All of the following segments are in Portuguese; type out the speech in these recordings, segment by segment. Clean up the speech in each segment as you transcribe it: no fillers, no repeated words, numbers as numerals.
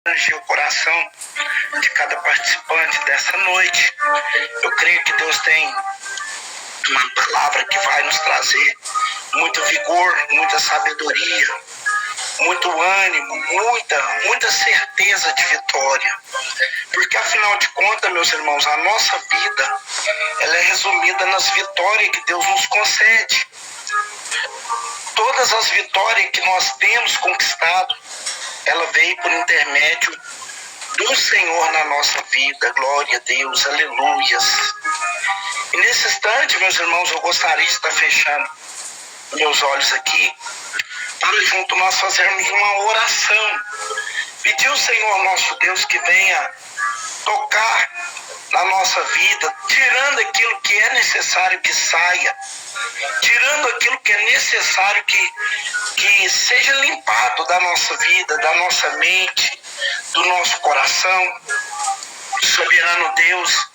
abranger o coração de cada participante dessa noite. Eu creio que Deus tem uma palavra que vai nos trazer muito vigor, muita sabedoria, muito ânimo, muita certeza de vitória. Porque afinal de contas, meus irmãos, a nossa vida, ela é resumida nas vitórias que Deus nos concede. Todas as vitórias que nós temos conquistado, ela veio por intermédio do Senhor na nossa vida. Glória a Deus, aleluias. E nesse instante, meus irmãos, eu gostaria de estar fechando meus olhos aqui, para junto nós fazermos uma oração. Pedir ao Senhor nosso Deus que venha tocar na nossa vida, tirando aquilo que é necessário que saia, tirando aquilo que é necessário que seja limpado da nossa vida, da nossa mente, do nosso coração. Soberano Deus,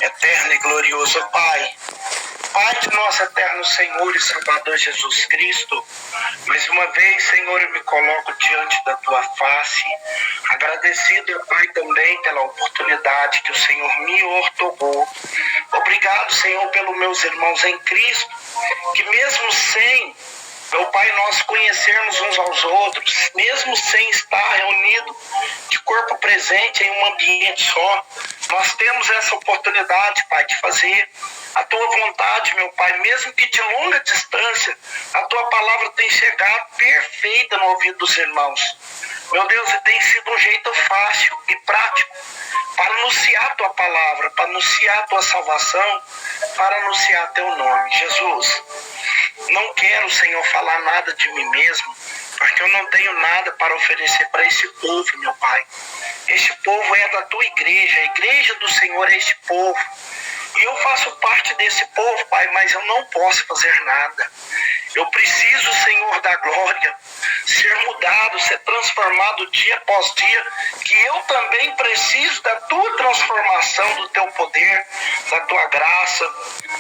eterno e glorioso Pai, Pai de nosso eterno Senhor e Salvador Jesus Cristo, mais uma vez, Senhor, eu me coloco diante da Tua face, agradecido, Pai, também pela oportunidade que o Senhor me outorgou. Obrigado, Senhor, pelos meus irmãos em Cristo, que mesmo sem, meu Pai, nós conhecermos uns aos outros, mesmo sem estar reunido de corpo presente em um ambiente só, nós temos essa oportunidade, Pai, de fazer a Tua vontade, meu Pai, mesmo que de longa distância, a Tua palavra tem chegado perfeita no ouvido dos irmãos. Meu Deus, e tem sido um jeito fácil e prático para anunciar a Tua palavra, para anunciar a Tua salvação, para anunciar Teu nome. Jesus, não quero, Senhor, falar nada de mim mesmo, porque eu não tenho nada para oferecer para esse povo, meu Pai. Este povo é da Tua igreja, a igreja do Senhor é este povo. E eu faço parte desse povo, Pai, mas eu não posso fazer nada. Eu preciso, Senhor da glória, ser mudado, ser transformado dia após dia, que eu também preciso da Tua transformação, do Teu poder, da Tua graça,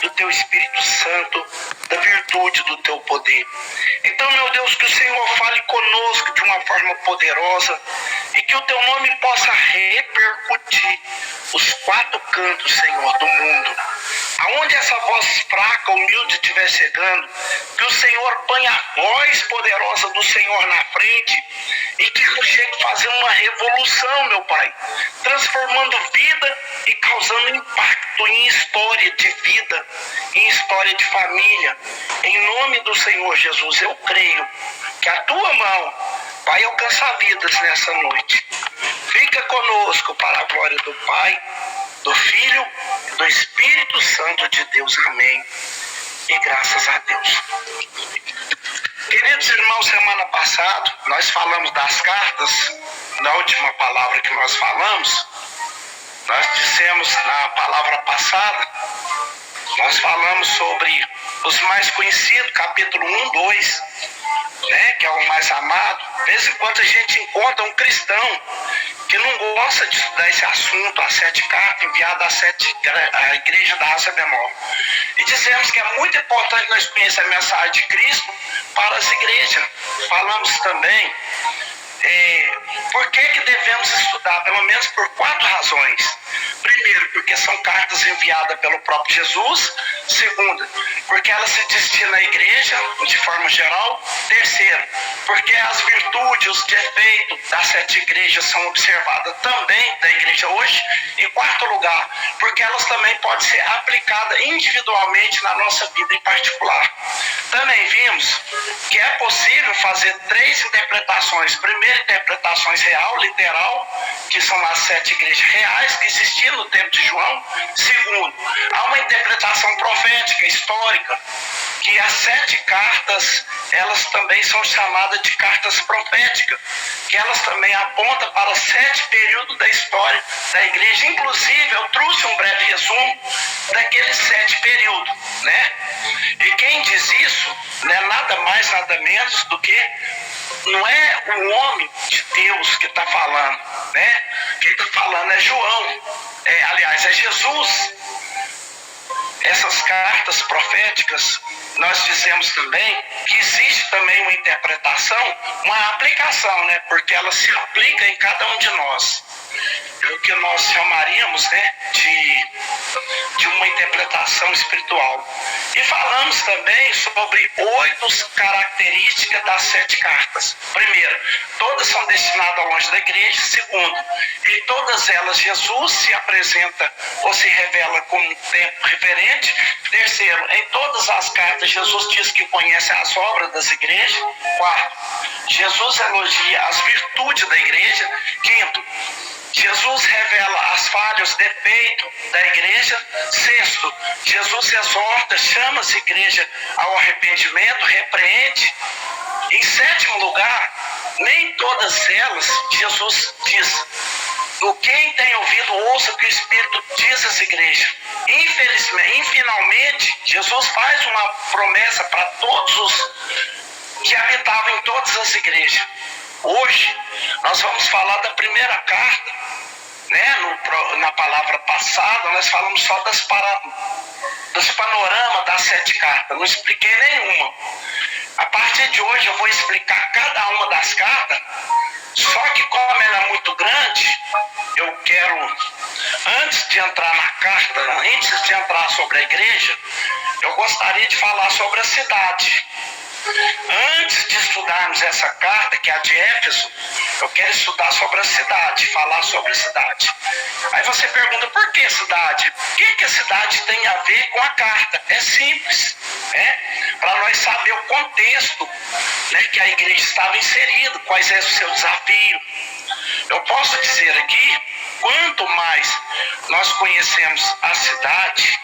do Teu Espírito Santo, da virtude do Teu poder. Então, meu Deus, que o Senhor fale conosco de uma forma poderosa e que o Teu nome possa repercutir os quatro cantos, Senhor, do mundo. Aonde essa voz fraca, humilde estiver chegando, que o Senhor ponha a voz poderosa do Senhor na frente e que ela chegue a fazer uma revolução, meu Pai, transformando vida e causando impacto em história de vida, em história de família. Em nome do Senhor Jesus, eu creio que a Tua mão vai alcançar vidas nessa noite. Fica conosco para a glória do Pai, do Filho e do Espírito Santo de Deus. Amém. E graças a Deus. Queridos irmãos, semana passada nós falamos das cartas. Na última palavra que nós falamos, nós dissemos na palavra passada, nós falamos sobre os mais conhecidos, capítulo 1, 2, que é o mais amado. De vez em quando a gente encontra um cristão que não gosta de estudar esse assunto, as 7 cartas enviadas à igreja da Ásia Menor. E dizemos que é muito importante nós conhecer a mensagem de Cristo para as igrejas. Falamos também por que devemos estudar, pelo menos por 4 razões. Primeiro, porque são cartas enviadas pelo próprio Jesus. Segundo, porque elas se destinam à igreja de forma geral. Terceiro, porque as virtudes, os defeitos das 7 igrejas são observadas também da igreja hoje. Em quarto lugar, porque elas também podem ser aplicadas individualmente na nossa vida em particular. Também vimos que é possível fazer 3 interpretações. Primeiro, interpretações real, literal, que são as 7 igrejas reais que existiam no tempo de João. Segundo, há uma interpretação profética, histórica, que as 7 cartas, elas também são chamadas de cartas proféticas, que elas também apontam para 7 períodos da história da igreja. Inclusive, eu trouxe um breve resumo daqueles 7 períodos, E quem diz isso não é nada mais, nada menos do que, não é o homem de Deus que está falando, Quem está falando é João, aliás, é Jesus. essas cartas proféticas, nós dizemos também que existe também uma interpretação, uma aplicação, né? Porque ela se aplica em cada um de nós. É o que nós chamaríamos, né, de uma interpretação espiritual. E falamos também sobre 8 características das 7 cartas. Primeiro, todas são destinadas ao anjo da igreja. Segundo, em todas elas Jesus se apresenta ou se revela como um tempo referente. Terceiro, em todas as cartas Jesus diz que conhece as obras das igrejas. Quarto, Jesus elogia as virtudes da igreja. Quinto, Jesus revela as falhas, os defeitos da igreja. Sexto, Jesus exorta, chama a igreja ao arrependimento, repreende. Em sétimo lugar, nem todas elas, Jesus diz: o quem tem ouvido, ouça o que o Espírito diz às igrejas. Finalmente, Jesus faz uma promessa para todos os que habitavam em todas as igrejas. Hoje, nós vamos falar da primeira carta, né? Na palavra passada, nós falamos só dos panoramas das 7 cartas, não expliquei nenhuma. A partir de hoje, eu vou explicar cada uma das cartas, só que como ela é muito grande, eu quero, antes de entrar na carta, antes de entrar sobre a igreja, eu gostaria de falar sobre a cidade. Antes de estudarmos essa carta, que é a de Éfeso, eu quero estudar sobre a cidade, falar sobre a cidade. Aí você pergunta, por que cidade? O que a cidade tem a ver com a carta? É simples, né? Para nós saber o contexto, né, que a igreja estava inserida, quais é o seu desafio. Eu posso dizer aqui, quanto mais nós conhecemos a cidade,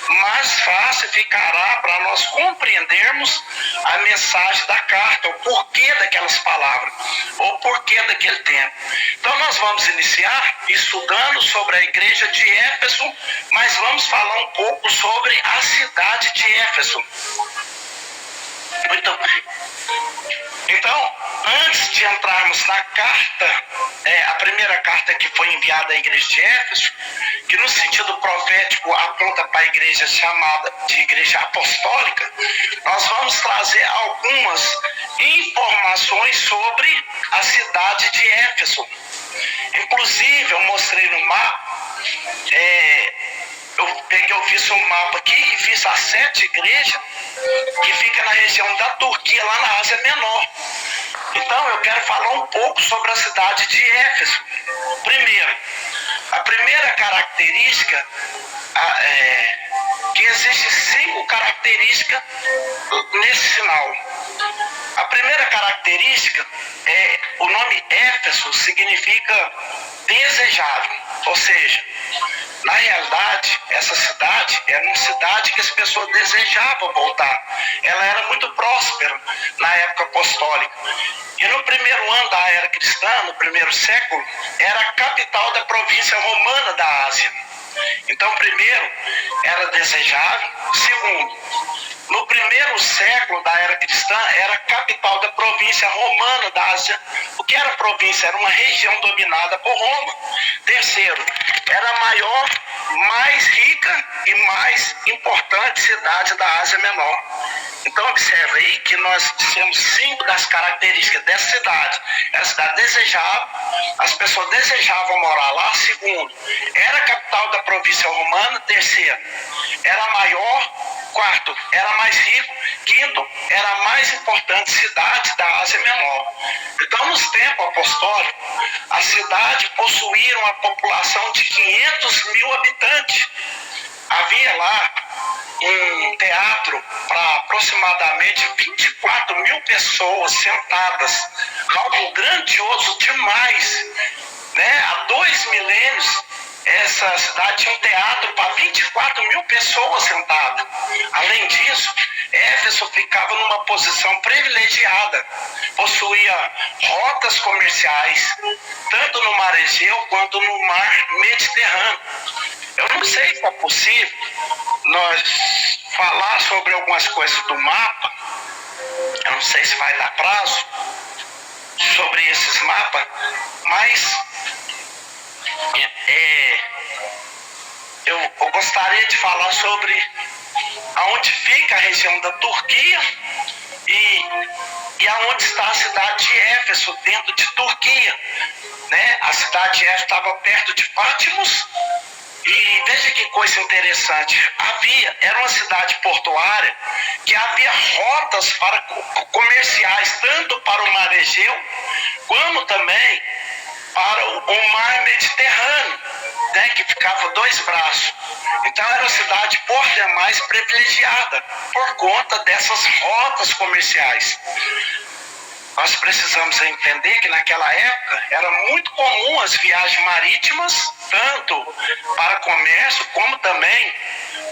mais fácil ficará para nós compreendermos a mensagem da carta, o porquê daquelas palavras, o porquê daquele tempo. Então nós vamos iniciar estudando sobre a igreja de Éfeso, mas vamos falar um pouco sobre a cidade de Éfeso. Muito bem. Então, antes de entrarmos na carta, a primeira carta que foi enviada à igreja de Éfeso, que no sentido profético aponta para a igreja chamada de igreja apostólica, nós vamos trazer algumas informações sobre a cidade de Éfeso. Inclusive, eu mostrei no mapa, eu fiz um mapa aqui e fiz as 7 igrejas que fica na região da Turquia, lá na Ásia Menor. Então eu quero falar um pouco sobre a cidade de Éfeso. Primeiro, a primeira característica que existe 5 características nesse sinal. A primeira característica é o nome Éfeso significa desejável, ou seja, na realidade, essa cidade era uma cidade que as pessoas desejavam voltar. Ela era muito próspera na época apostólica. E no primeiro ano da era cristã, no primeiro século, era a capital da província romana da Ásia. Então, primeiro, era desejável. Segundo, no primeiro século da era cristã, era a capital da província romana da Ásia. O que era província? Era uma região dominada por Roma. Terceiro, era a maior, mais rica e mais importante cidade da Ásia Menor. Então, observe aí que nós temos 5 das características dessa cidade. Era a cidade desejável, as pessoas desejavam morar lá. Segundo, era a capital da província romana. Terceiro, era a maior. Quarto, era mais rico. Quinto, era a mais importante cidade da Ásia Menor. Então, nos tempos apostólicos, a cidade possuía uma população de 500 mil habitantes. Havia lá um teatro para aproximadamente 24 mil pessoas sentadas. Algo grandioso demais, né? Há 2 milênios, essa cidade tinha um teatro para 24 mil pessoas sentadas. Além disso, Éfeso ficava numa posição privilegiada. Possuía rotas comerciais, tanto no mar Egeu quanto no mar Mediterrâneo. Eu não sei se é possível nós falar sobre algumas coisas do mapa. Eu não sei se vai dar prazo sobre esses mapas, mas eu gostaria de falar sobre aonde fica a região da Turquia e aonde está a cidade de Éfeso, dentro de Turquia, né? A cidade de Éfeso estava perto de Patmos. E veja que coisa interessante, era uma cidade portuária que havia rotas comerciais, tanto para o mar Egeu, como também para o mar Mediterrâneo, né, que ficava 2 braços. Então era uma cidade por demais privilegiada, por conta dessas rotas comerciais. Nós precisamos entender que naquela época era muito comum as viagens marítimas, tanto para comércio como também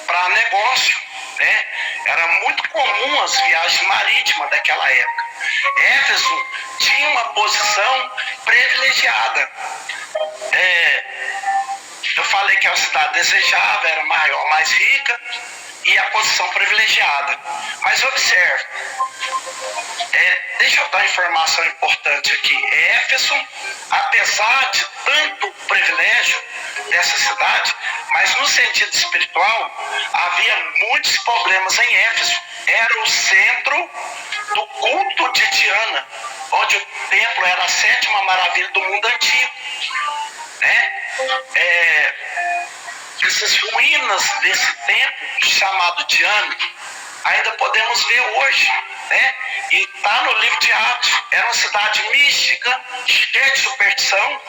para negócio, né? Era muito comum as viagens marítimas daquela época. Éfeso tinha uma posição privilegiada. Eu falei que era uma cidade desejável, era maior, mais rica, e a posição privilegiada. Mas observe, deixa eu dar uma informação importante aqui. Éfeso, apesar de tanto privilégio dessa cidade, mas no sentido espiritual, havia muitos problemas em Éfeso. Era o centro do culto de Diana, onde o templo era a 7ª maravilha do mundo antigo, né? Essas ruínas desse templo chamado Diana ainda podemos ver hoje, né? E está no livro de Atos. Era uma cidade mística, cheia de superstição,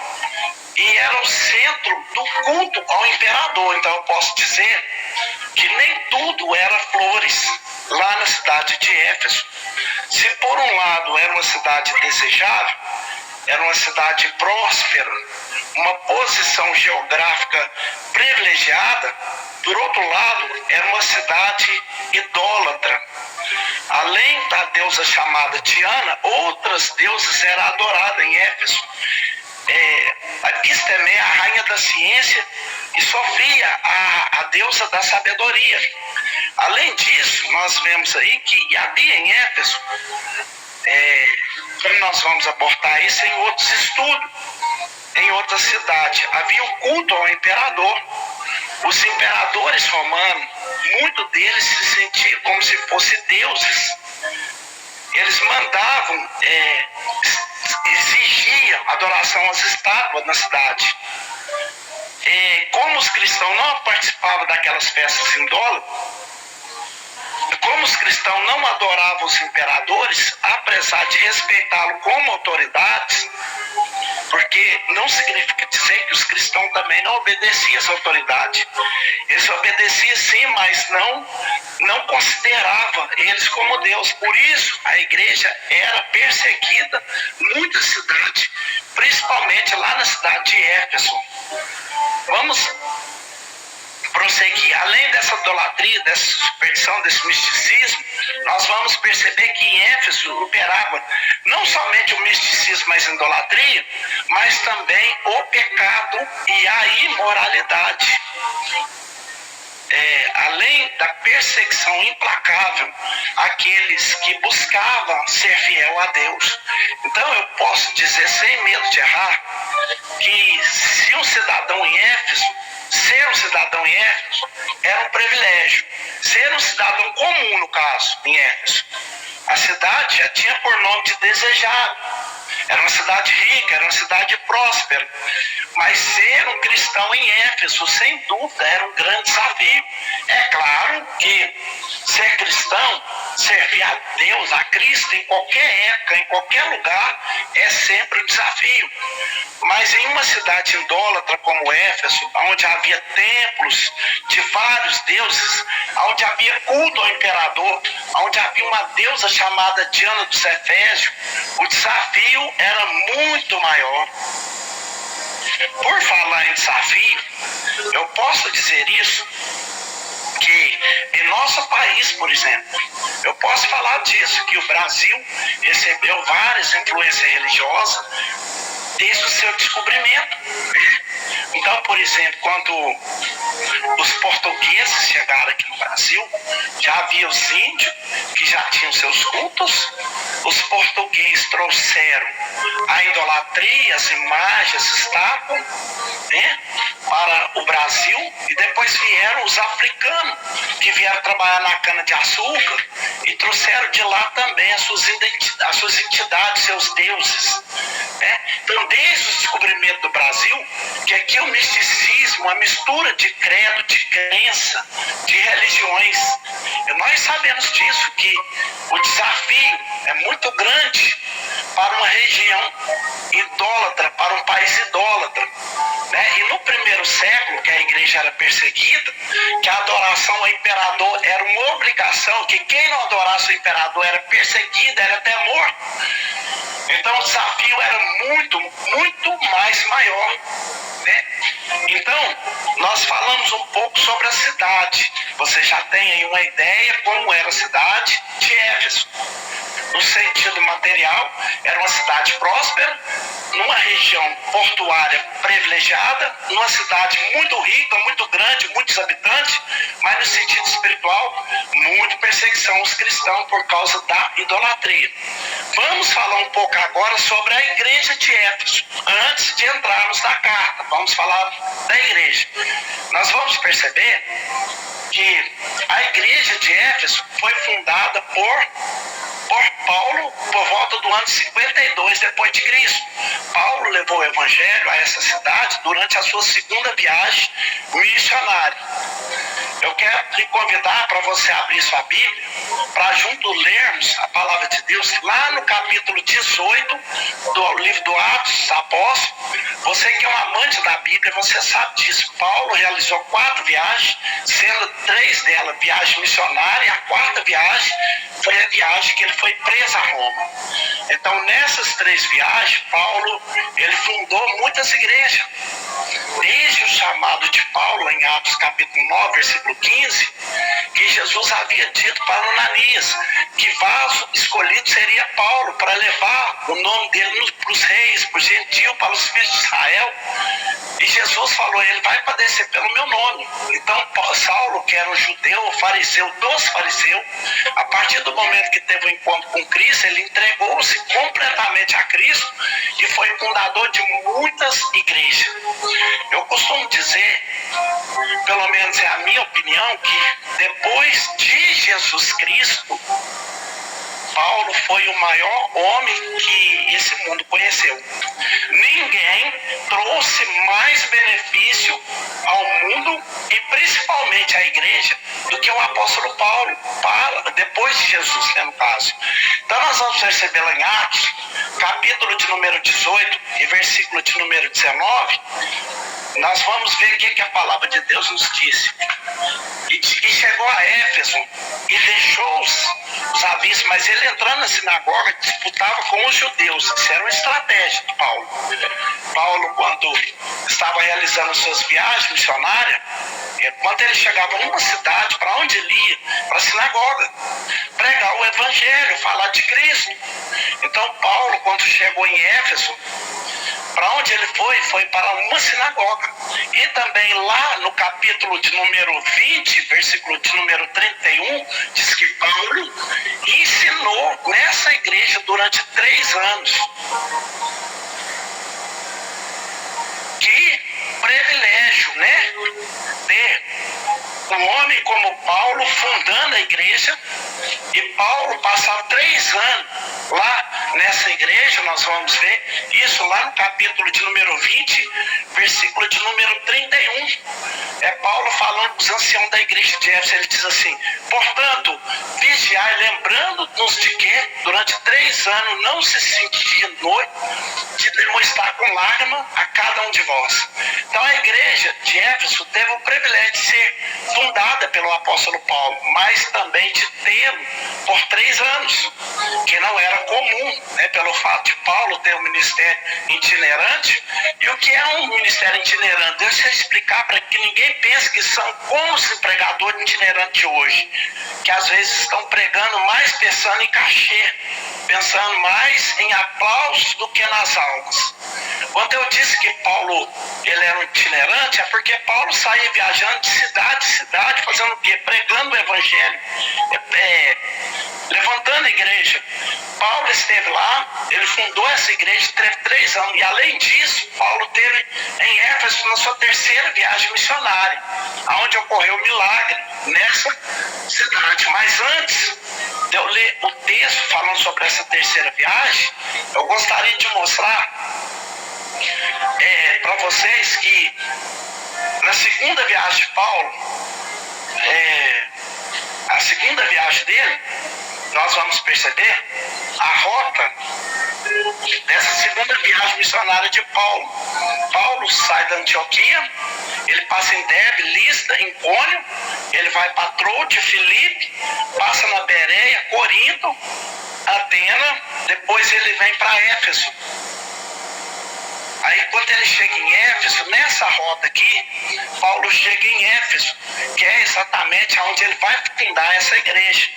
e era o centro do culto ao imperador. Então eu posso dizer que nem tudo era flores lá na cidade de Éfeso. Se por um lado era uma cidade desejável, era uma cidade próspera, uma posição geográfica privilegiada, por outro lado, era uma cidade idólatra. Além da deusa chamada Diana, outras deusas eram adoradas em Éfeso. A Epistemé, a rainha da ciência, e Sofia, a deusa da sabedoria. Além disso, nós vemos aí que havia em Éfeso, como nós vamos abordar isso em outros estudos, em outras cidades, havia um culto ao imperador. Os imperadores romanos, muitos deles se sentiam como se fossem deuses. Eles mandavam, exigiam adoração às estátuas na cidade. Como os cristãos não participavam daquelas festas indólatras, como os cristãos não adoravam os imperadores, apesar de respeitá-lo como autoridades, porque não significa dizer que os cristãos também não obedeciam às autoridades. Eles obedeciam sim, mas não consideravam eles como Deus. Por isso a igreja era perseguida em muitas cidades, principalmente lá na cidade de Éfeso. Vamos prosseguir. Além dessa idolatria, dessa superstição, desse misticismo, nós vamos perceber que em Éfeso operava não somente o misticismo, mas a idolatria, mas também o pecado e a imoralidade. Além da perseguição implacável àqueles que buscavam ser fiel a Deus. Então eu posso dizer sem medo de errar que se um cidadão em Éfeso, ser um cidadão em Éfeso era um privilégio. Ser um cidadão comum, no caso, em Éfeso. A cidade já tinha por nome de desejado. Era uma cidade rica, era uma cidade próspera. Mas ser um cristão em Éfeso, sem dúvida, era um grande desafio. É claro que ser cristão, servir a Deus, a Cristo, em qualquer época, em qualquer lugar, é sempre um desafio. Mas em uma cidade idólatra como Éfeso, onde havia templos de vários deuses, onde havia culto ao imperador, onde havia uma deusa chamada Diana dos Efésios, o desafio era muito maior. Por falar em desafio, eu posso dizer isso, que em nosso país, por exemplo, eu posso falar disso, que o Brasil recebeu várias influências religiosas desde o seu descobrimento, né? Então Então, por exemplo, quando os portugueses chegaram aqui no Brasil, já havia os índios que já tinham seus cultos. Os portugueses trouxeram a idolatria, as imagens, estátuas, né, para o Brasil, e depois vieram os africanos que vieram trabalhar na cana-de-açúcar e trouxeram de lá também as suas entidades, seus deuses, né? Então, desde o descobrimento do Brasil, que aqui o misticismo, a mistura de credo, de crença, de religiões, e nós sabemos disso, que o desafio é muito grande para uma região idólatra, para um país idólatra, né? E no primeiro século, que a igreja era perseguida, que a adoração ao imperador era uma obrigação, que quem não adorasse o imperador era perseguido, era até morto. Então o desafio era muito, muito mais maior, né? Então, nós falamos um pouco sobre a cidade. Você já tem aí uma ideia como era a cidade de Éfeso. No sentido material, era uma cidade próspera, numa região portuária privilegiada, numa cidade muito rica, muito grande, muitos habitantes, mas no sentido espiritual, muita perseguição aos cristãos por causa da idolatria. Vamos falar um pouco agora sobre a igreja de Éfeso, antes de entrarmos na carta. Vamos falar da igreja. Nós vamos perceber que a igreja de Éfeso foi fundada por Paulo por volta do ano 52 depois de Cristo. Paulo levou o evangelho a essa cidade durante a sua segunda viagem missionária. Eu quero lhe convidar para você abrir sua Bíblia, para junto lermos a palavra de Deus lá no capítulo 18 do livro do Atos dos Apóstolos. Você que é um amante da Bíblia, você sabe disso. Paulo realizou 4 viagens, sendo 3 delas viagem missionária, e a 4ª viagem foi a viagem que ele foi preso a Roma. Então, nessas 3 viagens, Paulo ele fundou muitas igrejas. Desde o chamado de Paulo, em Atos capítulo 9, versículo 15, que Jesus havia dito para Ananias que vaso escolhido seria Paulo para levar o nome dele para os reis, para os gentios, para os filhos de Israel. E Jesus falou, ele vai padecer pelo meu nome. Então, Saulo, que era um judeu, fariseu dos fariseus, a partir do momento que teve o encontro com Cristo, ele entregou-se completamente a Cristo e foi fundador de muitas igrejas. Eu costumo dizer, pelo menos é a minha opinião, que depois de Jesus Cristo, Paulo foi o maior homem que esse mundo conheceu. Ninguém trouxe mais benefício ao mundo e principalmente à igreja do que o apóstolo Paulo, depois de Jesus, né, no caso. Então nós vamos perceber lá em Atos, capítulo de número 18 e versículo de número 19, nós vamos ver o que a palavra de Deus nos disse. E chegou a Éfeso e deixou os avisos, mas ele entrando na sinagoga disputava com os judeus. Isso era uma estratégia de Paulo. Paulo, quando estava realizando suas viagens missionárias, quando ele chegava numa cidade, para onde ele ia? Para a sinagoga, pregar o evangelho, falar de Cristo. Então Paulo, quando chegou em Éfeso, para onde ele foi? Foi para uma sinagoga. E também lá no capítulo de número 20, versículo de número 31, diz que Paulo ensinou nessa igreja durante 3 anos. Que privilégio, né? Ter um homem como Paulo fundando a igreja, e Paulo passar 3 anos lá nessa igreja. Nós vamos ver isso lá no capítulo de número 20, versículo de número 31. É Paulo falando para os anciãos da igreja de Éfeso. Ele diz assim: portanto, vigiai, lembrando-nos de que durante 3 anos não se sentia noite de demonstrar com lágrima a cada um de vós. Então a igreja de Éfeso teve o privilégio de ser fundada pelo apóstolo Paulo, mas também de tê-lo por 3 anos, que não era comum, né, pelo fato de Paulo ter um ministério itinerante. E o que é um ministério itinerante? Deixa eu explicar para que ninguém pense que são como os pregadores itinerantes hoje, que às vezes estão pregando mais pensando em cachê, pensando mais em aplausos do que nas almas. Quando eu disse que Paulo ele era um itinerante, é porque Paulo saía viajando de cidade em cidade, fazendo o quê? Pregando o evangelho, levantando a igreja. Paulo esteve lá, ele fundou essa igreja, teve 3 anos, e além disso, Paulo teve em Éfeso na sua terceira viagem missionária, onde ocorreu o milagre nessa cidade. Mas antes de eu ler o texto falando sobre essa terceira viagem, eu gostaria de mostrar para vocês que na segunda viagem de Paulo, a segunda viagem dele, nós vamos perceber a rota dessa segunda viagem missionária de Paulo. Paulo sai da Antioquia, ele passa em Derbe, Listra, Icônio, ele vai para Troade, Filipe, passa na Bereia, Corinto, Atena, depois ele vem para Éfeso. Aí quando ele chega em Éfeso, nessa rota aqui, Paulo chega em Éfeso, que é exatamente onde ele vai fundar essa igreja.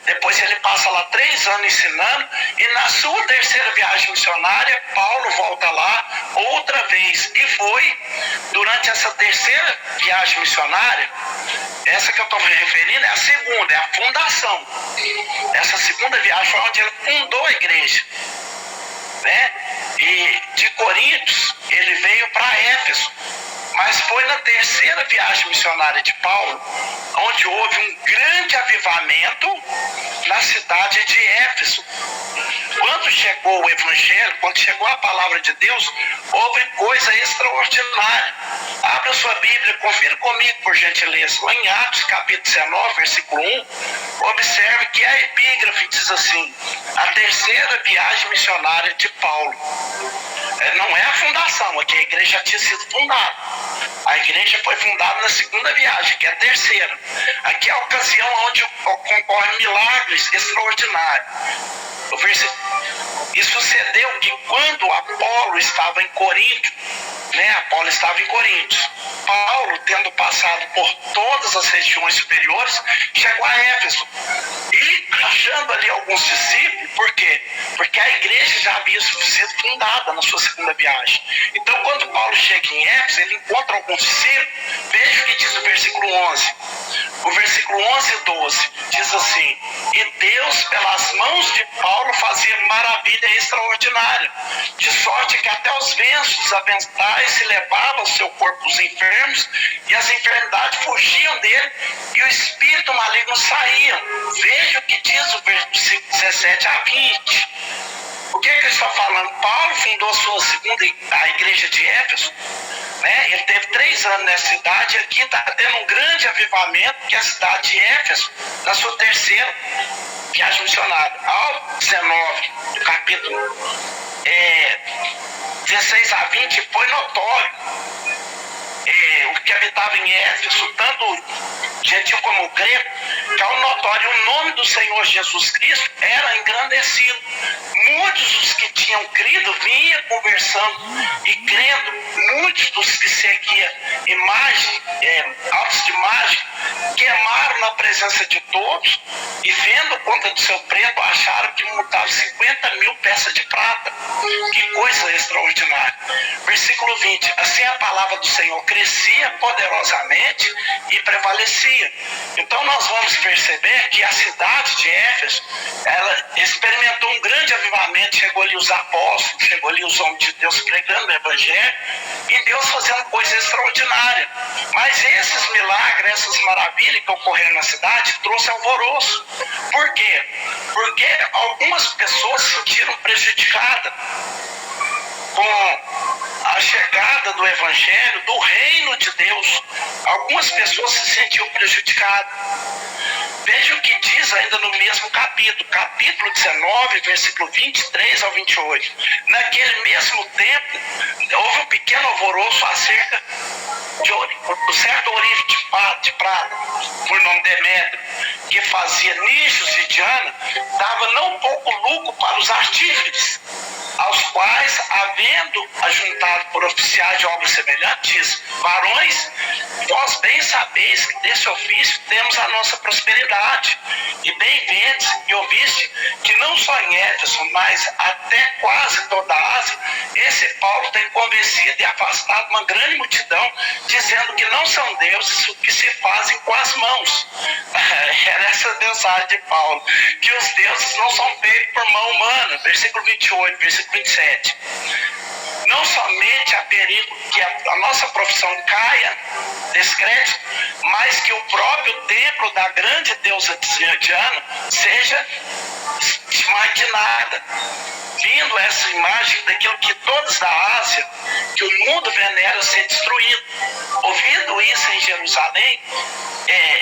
Depois ele passa lá 3 anos ensinando, e na sua terceira viagem missionária, Paulo volta lá outra vez. E foi durante essa terceira viagem missionária, essa que eu estou me referindo é a segunda, é a fundação. Essa segunda viagem foi onde ele fundou a igreja, né? E de Coríntios ele veio para Éfeso, mas foi na terceira viagem missionária de Paulo onde houve um grande avivamento na cidade de Éfeso. Quando chegou o evangelho, quando chegou a palavra de Deus, houve coisa extraordinária. Abra sua Bíblia, confira comigo por gentileza, lá em Atos capítulo 19, versículo 1, observe que a epígrafe diz assim: a terceira viagem missionária de Paulo. Não é a fundação, aqui a igreja já tinha sido fundada. A igreja foi fundada na segunda viagem, que é a terceira. Aqui é a ocasião onde concorrem milagres extraordinários. E sucedeu que quando Apolo estava em Corinto, Apolo estava em Corinto, Paulo, tendo passado por todas as regiões superiores, chegou a Éfeso. E achando ali alguns discípulos, por quê? Porque a igreja já havia sido fundada na sua segunda viagem. Então, quando Paulo chega em Éfeso, ele encontra alguns discípulos. Veja o que diz o versículo 11. O versículo 11 e 12 diz assim: e Deus, pelas mãos de Paulo, fazia maravilha extraordinária, de sorte que até os ventos aventais se levavam ao seu corpo os enfermos, e as enfermidades fugiam dele, e o espírito maligno saía. Veja o que diz o versículo 17 a 20. O que ele está falando? Paulo fundou a igreja de Éfeso, ele teve 3 anos nessa cidade, e aqui está tendo um grande avivamento, que é a cidade de Éfeso, na sua terceira viagem missionária. Ao 19, do capítulo 16 a 20, foi notório o que habitava em Éfeso, tanto gentil como grego, que ao notório o nome do Senhor Jesus Cristo era engrandecido. Muitos dos que tinham crido vinham conversando e crendo. Muitos dos que seguiam autos de mágica queimaram na presença de todos, e vendo conta do seu preço, acharam que multavam 50.000 peças de prata. Que coisa extraordinária. Versículo 20: assim a palavra do Senhor crescia poderosamente e prevalecia. Então nós vamos perceber que a cidade de Éfeso, ela experimentou um grande avivamento. Chegou ali os apóstolos, chegou ali os homens de Deus pregando o evangelho, e Deus fazendo coisa extraordinária. Mas esses milagres, essas maravilhas que ocorreram na cidade, trouxe alvoroço. Por quê? Porque algumas pessoas se sentiram prejudicadas com a chegada do evangelho, do reino de Deus. Algumas pessoas se sentiam prejudicadas. Veja o que diz ainda no mesmo capítulo 19, versículo 23 ao 28. Naquele mesmo tempo, houve um pequeno alvoroço acerca de um certo ourive de prata, por nome Demétrio, que fazia nichos de Diana, dava não pouco lucro para os artífices. aos quais, havendo ajuntado por oficiais de obras semelhantes, diz: varões, vós bem sabeis que desse ofício temos a nossa prosperidade, e bem vedes e ouviste que não só em Éfeso, mas até quase toda a Ásia, esse Paulo tem convencido e afastado uma grande multidão, dizendo que não são deuses o que se fazem com as mãos. Era essa a mensagem de Paulo, que os deuses não são feitos por mão humana. Versículo 28, versículo 27. Não somente há perigo que a nossa profissão caia descrédito, mas que o próprio templo da grande deusa Diana seja desmantelada, vindo essa imagem daquilo que todos da Ásia, que o mundo venera, ser destruído. Ouvindo isso em Jerusalém,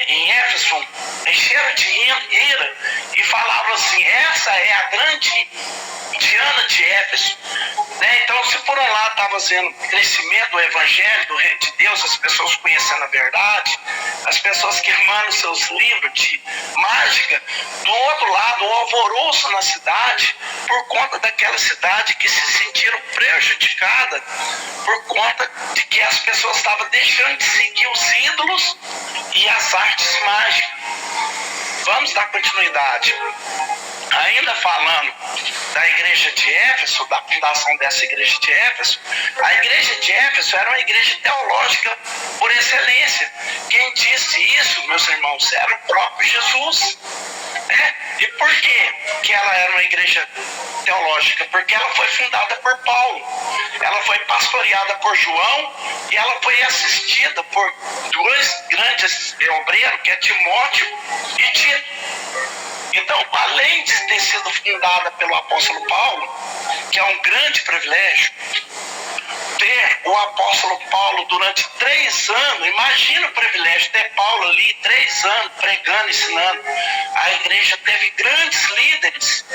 em Éfeso, encheram de ira e falavam assim: essa é a grande Diana de Éfeso. Então, se por um lado estava sendo crescimento do evangelho, do reino de Deus, as pessoas conhecendo a verdade, as pessoas queimando seus livros de mágica, do outro lado, o alvoroço na cidade, por conta daquela cidade que se sentiram prejudicadas, por conta de que as pessoas estavam deixando de seguir os ídolos e as artes mágicas. Vamos dar continuidade. Ainda falando da igreja de Éfeso, da fundação dessa igreja de Éfeso, a igreja de Éfeso era uma igreja teológica por excelência. Quem disse isso, meus irmãos, era o próprio Jesus. E por que ela era uma igreja teológica? Porque ela foi fundada por Paulo, ela foi pastoreada por João e ela foi assistida por dois grandes obreiros, que é Timóteo e Tito. Então, além de ter sido fundada pelo apóstolo Paulo, que é um grande privilégio, ter o apóstolo Paulo durante 3 anos, imagina o privilégio de ter Paulo ali 3 anos pregando, ensinando. A igreja teve grandes líderes.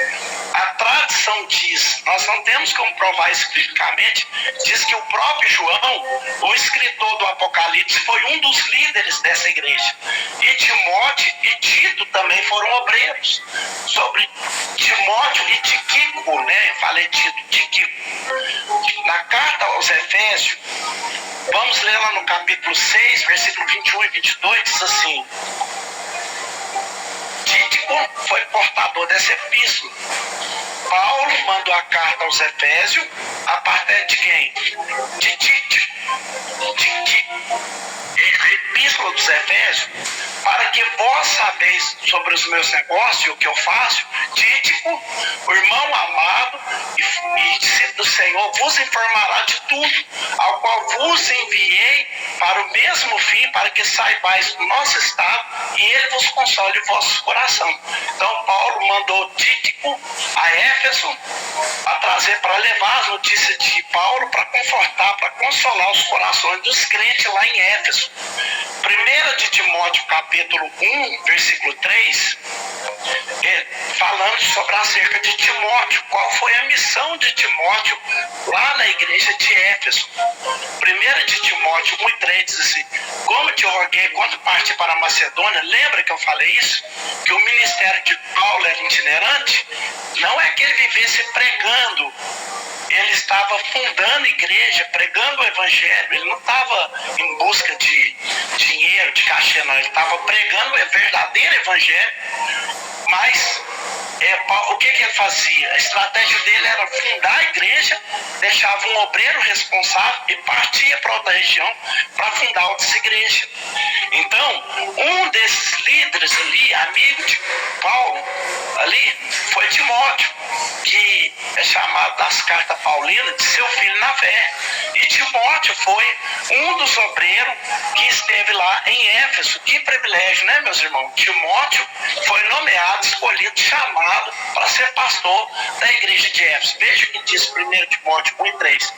A tradição diz, nós não temos como provar isso biblicamente, diz que o próprio João, o escritor do Apocalipse, foi um dos líderes dessa igreja. E Timóteo e Tito também foram obreiros. Sobre Timóteo e Tíquico, falei Tito, Tíquico. Na carta aos Efésios, vamos ler lá no capítulo 6, versículo 21 e 22, diz assim: Tíquico foi portador dessa epístola. Paulo mandou a carta aos Efésios a partir de quem? De Tito. A epístola dos Efésios, para que vós sabeis sobre os meus negócios e o que eu faço. Tíquico, o irmão amado e discípulo do Senhor, vos informará de tudo, ao qual vos enviei para o mesmo fim, para que saibais do nosso estado e ele vos console o vosso coração. Então Paulo mandou Tíquico a Éfeso a trazer, para levar as notícias de Paulo, para confortar, para consolar os corações dos crentes lá em Éfeso. 1 de Timóteo capítulo 1, versículo 3, falando sobre acerca de Timóteo, qual foi a missão de Timóteo lá na igreja de Éfeso. 1 de Timóteo 1 e 3 diz assim: como te roguei quando parti para a Macedônia, lembra que eu falei isso? Que o ministério de Paulo era itinerante? Não é que ele vivesse pregando, ele estava fundando igreja, pregando o evangelho. Ele não estava em busca de dinheiro, de cachê, não. Ele estava pregando o verdadeiro evangelho. Mas o que ele fazia? A estratégia dele era fundar a igreja, deixava um obreiro responsável e partia para outra região para fundar outras igrejas. Então, um desses líderes ali, amigo de Paulo, ali, foi Timóteo, que é chamado nas cartas paulinas de seu filho na fé. E Timóteo foi um dos obreiros que esteve lá em Éfeso. Que privilégio, né, meus irmãos? Timóteo foi nomeado, escolhido, chamado para ser pastor da igreja de Éfeso. Veja o que diz 1 Timóteo 1 e 3.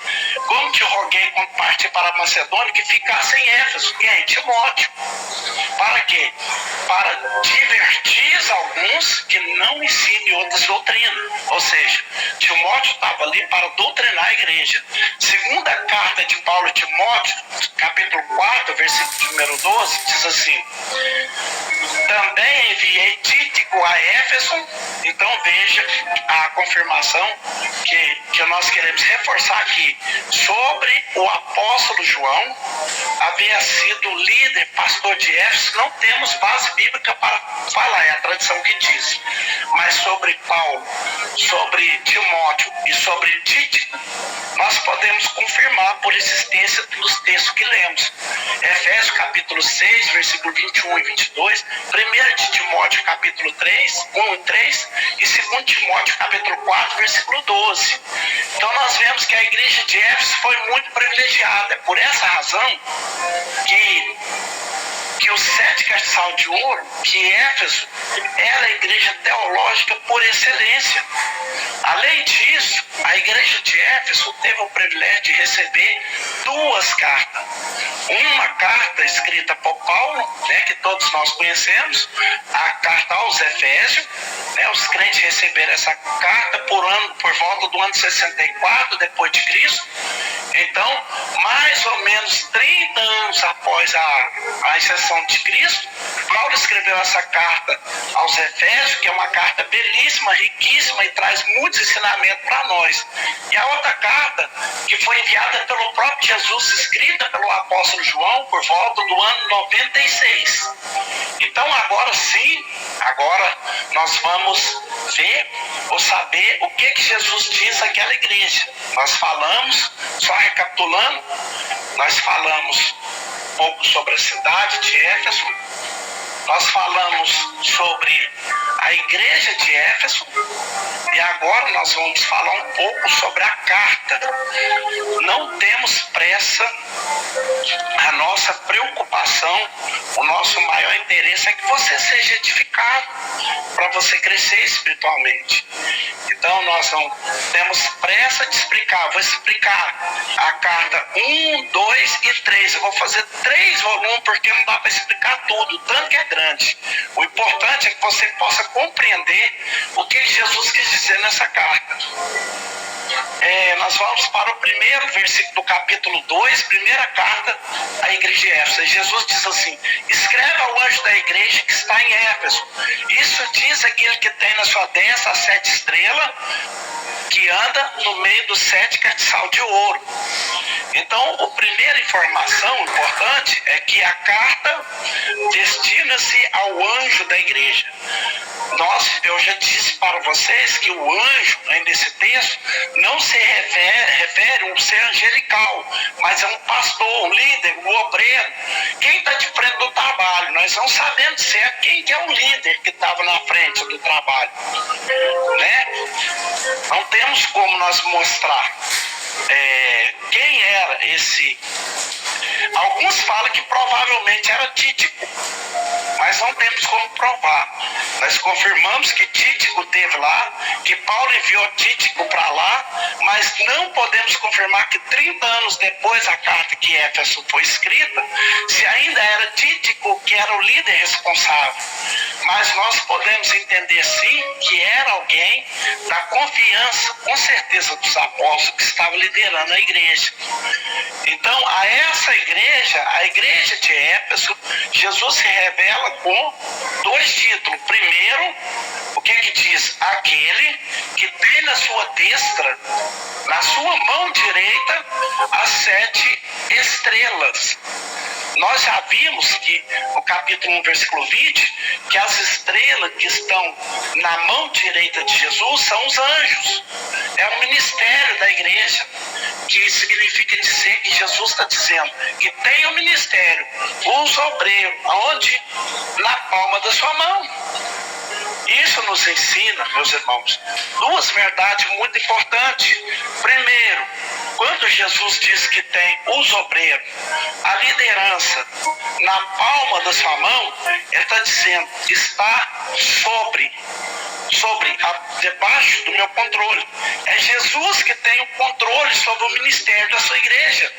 Como te roguei quando parti para a Macedônia que ficasse em Éfeso. Quem? Timóteo. Para quê? Para divertir alguns que não ensinem outras doutrinas. Ou seja, Timóteo estava ali para doutrinar a igreja. Segunda carta de Paulo a Timóteo, capítulo 4, versículo número 12, diz assim: também enviei Tíquico a Éfeso. Então veja a confirmação que nós queremos reforçar aqui sobre o apóstolo João havia sido líder, pastor de Éfeso. Não temos base bíblica para falar, é a tradição que diz, mas sobre Paulo, sobre Timóteo e sobre Tíquico nós podemos confirmar por existência dos textos que lemos. Efésios capítulo 6, versículo 21 e 22, 1 de Timóteo capítulo 3, 1 e 3 e 2 Timóteo capítulo 4, versículo 12. Então nós vemos que a igreja de Éfeso foi muito privilegiada. É por essa razão que os 7 castiçal de ouro, que Éfeso era a igreja teológica por excelência. Além disso, a igreja de Éfeso teve o privilégio de receber 2 cartas. Uma carta escrita por Paulo, que todos nós conhecemos, a carta aos Efésios. Os crentes receberam essa carta por volta do ano 64 depois de Cristo. Então, mais ou menos 30 anos após a ascensão de Cristo, Paulo escreveu essa carta aos Efésios, que é uma carta belíssima, riquíssima e traz muitos ensinamentos para nós. E a outra carta, que foi enviada pelo próprio Jesus, escrita pelo apóstolo João, por volta do ano 96. Então, agora sim, nós vamos ver ou saber o que Jesus diz àquela igreja. Nós falamos, só recapitulando, nós falamos um pouco sobre a cidade de Éfeso, nós falamos sobre a igreja de Éfeso e agora nós vamos falar um pouco sobre a carta. Não temos pressa, a nossa preocupação, o nosso maior interesse é que você seja edificado para você crescer espiritualmente. Então nós não temos pressa de explicar. Vou explicar a carta 1, 2 e 3. Eu vou fazer 3 volumes porque não dá para explicar tudo, tanto que é grande. O importante é que você possa compreender o que Jesus quis dizer nessa carta. Nós vamos para o primeiro versículo do capítulo 2, primeira carta à igreja de Éfeso. Jesus diz assim: escreve ao anjo da igreja que está em Éfeso. Isso diz aquele que tem na sua destra as 7 estrelas, que anda no meio dos 7 castiçal de ouro. Então, a primeira informação importante é que a carta destina-se ao anjo da igreja. Eu já disse para vocês que o anjo, nesse texto, não se refere a um ser angelical, mas é um pastor, um líder, um obreiro. Quem está de frente do trabalho? Nós não sabemos se é quem que é o líder que estava na frente do trabalho. Não temos como nós mostrar quem era esse. Alguns falam que provavelmente era Tíquico, mas não temos como provar. Nós confirmamos que Tíquico esteve lá, que Paulo enviou Tíquico para lá, mas não podemos confirmar que 30 anos depois da carta que Éfeso foi escrita, se ainda era Tíquico que era o líder responsável. Mas nós podemos entender sim que era alguém da confiança, com certeza, dos apóstolos que estava liderando a igreja. Então, a essa igreja, a igreja de Éfeso, Jesus se revela com 2 títulos. Primeiro, o que diz? Aquele que tem na sua destra, na sua mão direita, as 7 estrelas. Nós já vimos que no capítulo 1, versículo 20, que as estrelas que estão na mão direita de Jesus são os anjos. É o ministério da igreja, que significa dizer que Jesus está dizendo que tem o ministério, os obreiros, aonde? Na palma da sua mão. Isso nos ensina, meus irmãos, 2 verdades muito importantes. Primeiro, quando Jesus diz que tem os obreiros, a liderança na palma da sua mão, ele está dizendo, está debaixo do meu controle. É Jesus que tem o controle sobre o ministério da sua igreja.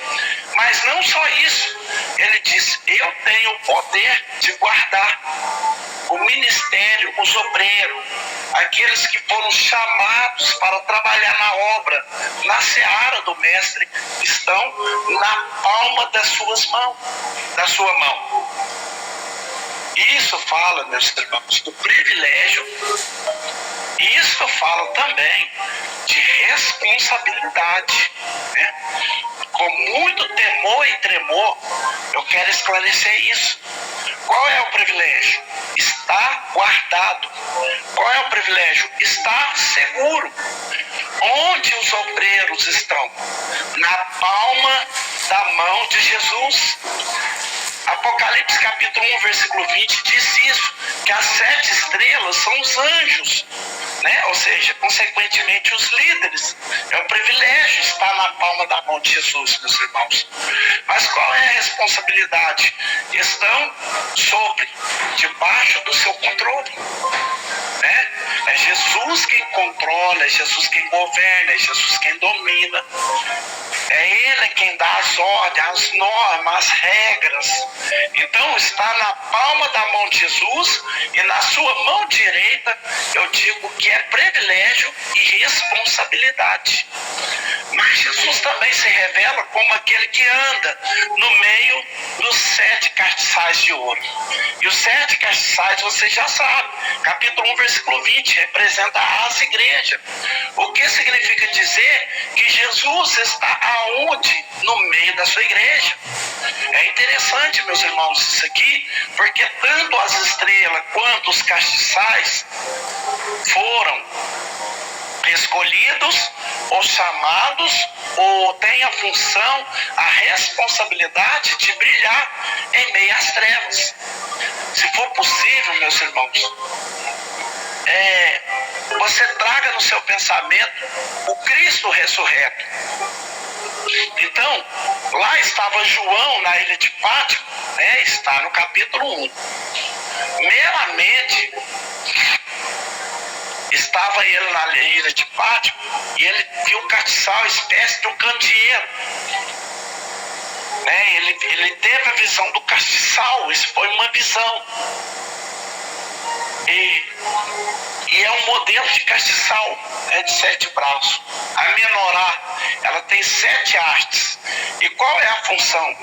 Mas não só isso, ele diz, eu tenho o poder de guardar. o ministério, os obreiros, aqueles que foram chamados para trabalhar na obra, na seara do Mestre, estão na palma das suas mãos, da sua mão. Isso fala, meus irmãos, do privilégio. Isso fala também de responsabilidade, né? Com muito temor e tremor, eu quero esclarecer isso. Qual é o privilégio? Está guardado. Qual é o privilégio? Está seguro. Onde os obreiros estão? Na palma da mão de Jesus. Apocalipse capítulo 1, versículo 20 diz isso, que as 7 estrelas são os anjos, né? Ou seja, consequentemente os líderes. É um privilégio estar na palma da mão de Jesus, meus irmãos. Mas qual é a responsabilidade? Estão debaixo do seu controle, né? É Jesus quem controla, é Jesus quem governa, é Jesus quem domina. É Ele quem dá as ordens, as normas, as regras. Então está na palma da mão de Jesus e na sua mão direita eu digo que é privilégio e responsabilidade. Mas Jesus também se revela como aquele que anda no meio dos 7 castiçais de ouro. E os 7 castiçais você já sabe, capítulo 1, versículo 20, representa as igrejas. O que significa dizer que Jesus está aonde? No meio da sua igreja. É interessante, meus irmãos, isso aqui, porque tanto as estrelas quanto os castiçais foram escolhidos ou chamados ou têm a função, a responsabilidade de brilhar em meio às trevas. Se for possível, meus irmãos, você traga no seu pensamento o Cristo ressurreto. Então, lá estava João na ilha de Pátimo, né? Está no capítulo 1. Meramente estava ele na ilha de Pátimo e ele viu um castiçal, espécie de um candeeiro. Né? Ele teve a visão do castiçal, isso foi uma visão. E é um modelo de castiçal, de 7 braços. A menorá, ela tem 7 hastes. E qual é a função?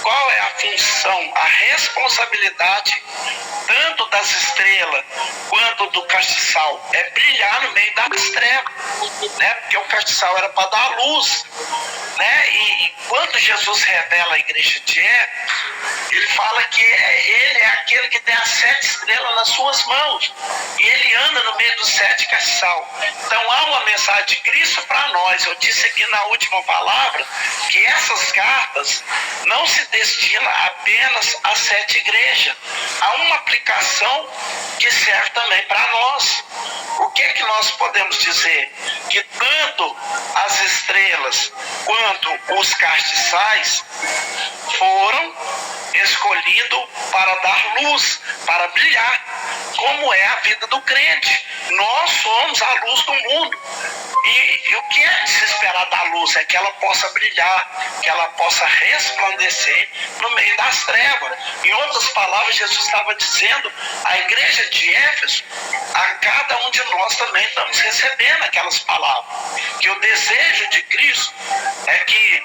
Qual é a função, a responsabilidade tanto das estrelas quanto do castiçal? É brilhar no meio das trevas, né? Porque o castiçal era para dar luz, né? E quando Jesus revela a igreja de Éfeso, ele fala que ele é aquele que tem as 7 estrelas nas suas mãos e ele anda no meio dos 7 castiçal. Então há uma mensagem de Cristo para nós. Eu disse aqui na última palavra que essas cartas não se destinam apenas às 7 igrejas. Há uma aplicação que serve também para nós. O que é que nós podemos dizer? Que tanto as estrelas quanto os castiçais foram escolhidos para dar luz, para brilhar, como é a vida do crente. Nós somos a luz do mundo. E o que é de se esperar da luz? É que ela possa brilhar, que ela possa resplandecer no meio das trevas. Em outras palavras, Jesus estava dizendo à igreja de Éfeso, a cada um de nós também estamos recebendo aquelas palavras. Que o desejo de Cristo é que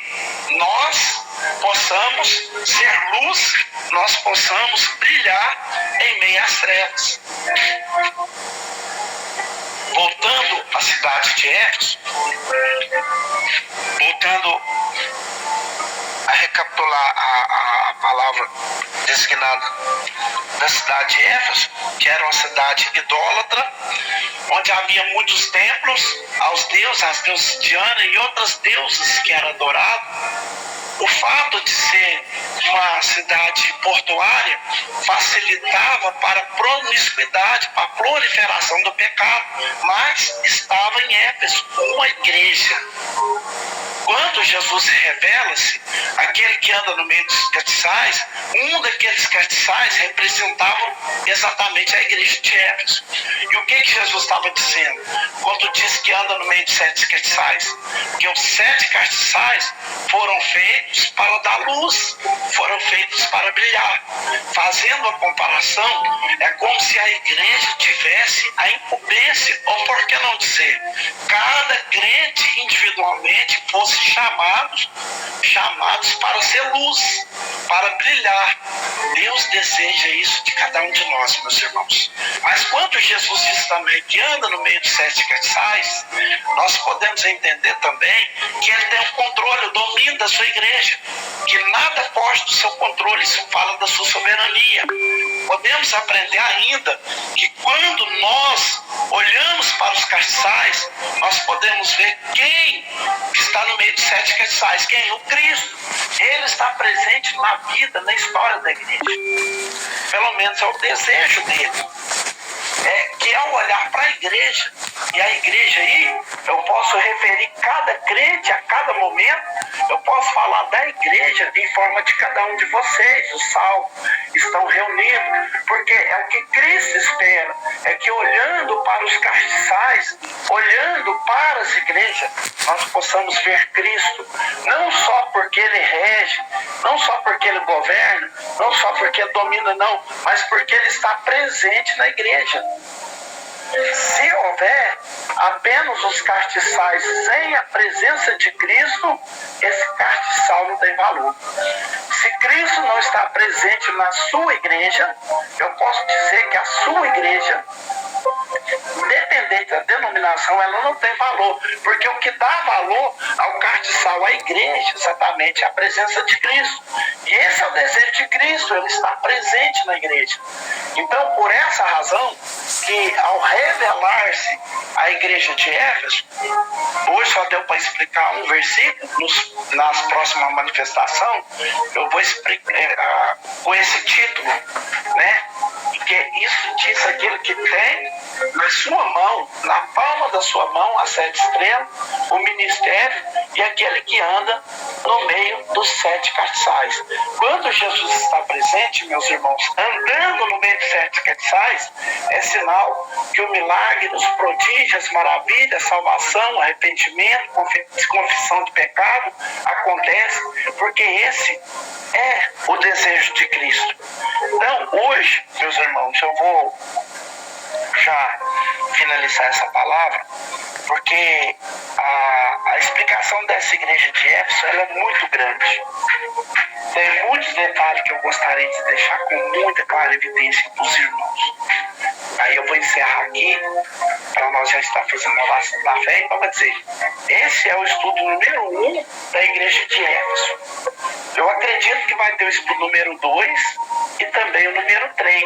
nós possamos ser luz, nós possamos brilhar em meio às trevas. Voltando à cidade de Éfeso, voltando a recapitular a palavra designada da cidade de Éfeso, que era uma cidade idólatra, onde havia muitos templos aos deuses, às deusas Diana e outras deusas que eram adoradas. O fato de ser uma cidade portuária facilitava para a promiscuidade, para a proliferação do pecado, mas estava em Éfeso uma igreja. quando Jesus revela-se, aquele que anda no meio dos castiçais, um daqueles castiçais representava exatamente a igreja de Éfeso. E o que Jesus estava dizendo quando diz que anda no meio de 7 castiçais? Que os 7 castiçais foram feitos para dar luz, foram feitos para brilhar. Fazendo a comparação, é como se a igreja tivesse a incumbência, ou por que não dizer, cada crente individualmente fosse chamados para ser luz, para brilhar. Deus deseja isso de cada um de nós, meus irmãos. Mas quando Jesus diz também que anda no meio dos 7 castiçais, nós podemos entender também que ele tem o controle, o domínio da sua igreja, que nada foge do seu controle, isso fala da sua soberania. Podemos aprender ainda que quando nós olhamos para os castiçais, nós podemos ver quem está no meio dos 7 castiçais. Quem? O Cristo. Ele está presente na vida, na história da igreja. Pelo menos é o desejo dele. Que ao olhar para a igreja, e a igreja aí, eu posso referir cada crente a cada momento, eu posso falar da igreja em forma de cada um de vocês, os salvos, estão reunidos, porque é o que Cristo espera, é que olhando para os castiçais, olhando para as igrejas, nós possamos ver Cristo, não só porque Ele rege, não só porque Ele governa, não só porque Ele domina, não, mas porque Ele está presente na igreja. Se houver apenas os castiçais sem a presença de Cristo, esse castiçal não tem valor. Se Cristo não está presente na sua igreja, eu posso dizer que a sua igreja, independente da denominação, ela não tem valor, porque o que dá valor ao castiçal, à igreja, exatamente, é a presença de Cristo. E esse é o desejo de Cristo, ele está presente na igreja. Então, por essa razão, que ao revelar-se a igreja de Éfeso, hoje só deu para explicar um versículo, nas próximas manifestações, eu vou explicar com esse título, né? Porque isso diz aquele que tem na sua mão, na palma da sua mão, as 7 estrelas, o ministério e aquele que anda no meio dos 7 castiçais. Quando Jesus está presente, meus irmãos, andando no meio dos 7 castiçais, é sinal que o milagre, os prodígios, as maravilhas, salvação, arrependimento, confissão de pecado acontece, porque esse é o desejo de Cristo. Então, hoje, meus irmãos, eu vou já finalizar essa palavra, porque a explicação dessa igreja de Éfeso ela é muito grande. Tem muitos detalhes que eu gostaria de deixar com muita clara evidência para os irmãos. Aí eu vou encerrar aqui, para nós já estar fazendo a oração da fé, então vai dizer, esse é o estudo número 1 da igreja de Éfeso. Eu acredito que vai ter o estudo número 2 e também o número 3,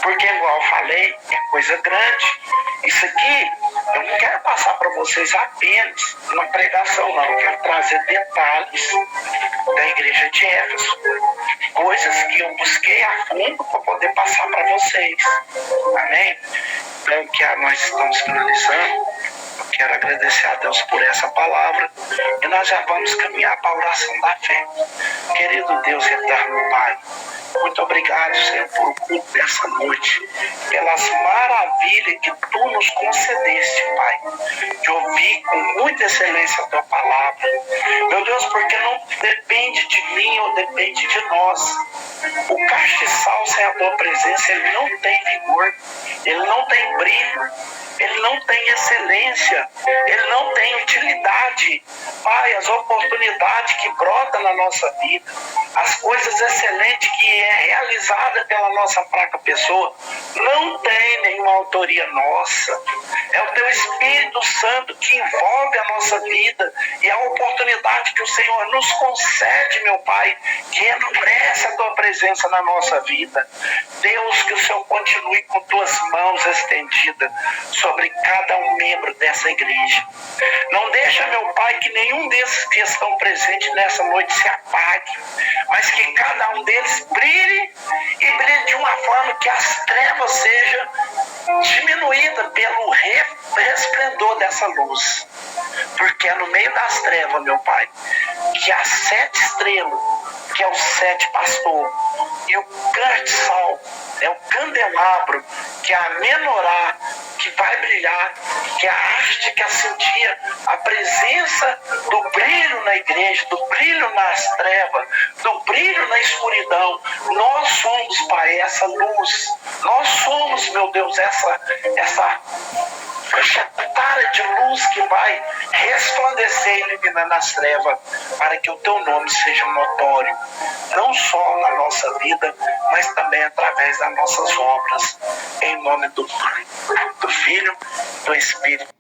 porque igual eu falei, é coisa grande. Isso aqui, eu não quero passar para vocês apenas uma pregação, não. Eu quero trazer detalhes da igreja de Éfeso. Coisas que eu busquei a fundo para poder passar para vocês. Amém? Então, que nós estamos finalizando. Eu quero agradecer a Deus por essa palavra. E nós já vamos caminhar para a oração da fé. Querido Deus eterno Pai, muito obrigado, Senhor, por o culto dessa noite, pelas maravilhas que Tu nos concedeste, Pai, de ouvir com muita excelência a Tua palavra. Meu Deus, porque não depende de mim ou depende de nós. O castiçal sem a Tua presença, ele não tem vigor, ele não tem brilho, ele não tem excelência, ele não tem utilidade. Pai, as oportunidades que brotam na nossa vida, as coisas excelentes que é realizada pela nossa fraca pessoa, não tem nenhuma autoria nossa. É o Teu Espírito Santo que envolve a nossa vida e a oportunidade que o Senhor nos concede, meu Pai, que enobrece a Tua presença na nossa vida. Deus, que o Senhor continue com Tuas mãos estendidas sobre cada um membro dessa igreja. Não deixa, meu Pai, que nenhum desses que estão presentes nessa noite se apague, mas que cada um deles brilhe e brilhe de uma forma que as trevas sejam diminuídas pelo resplendor dessa luz. porque é no meio das trevas, meu Pai, que as 7 estrelas, que é os 7 pastores, e o grande sol, é o candelabro, que é a menorá, que vai brilhar, que é a haste que acendia a presença do brilho na igreja, do brilho nas trevas, do brilho na escuridão. Nós somos, Pai, essa luz. Nós somos, meu Deus, essa projetada de luz que vai resplandecer e iluminar as trevas, para que o teu nome seja notório, não só na nossa vida, mas também através das nossas obras. Em nome do Pai, do Filho, do Espírito.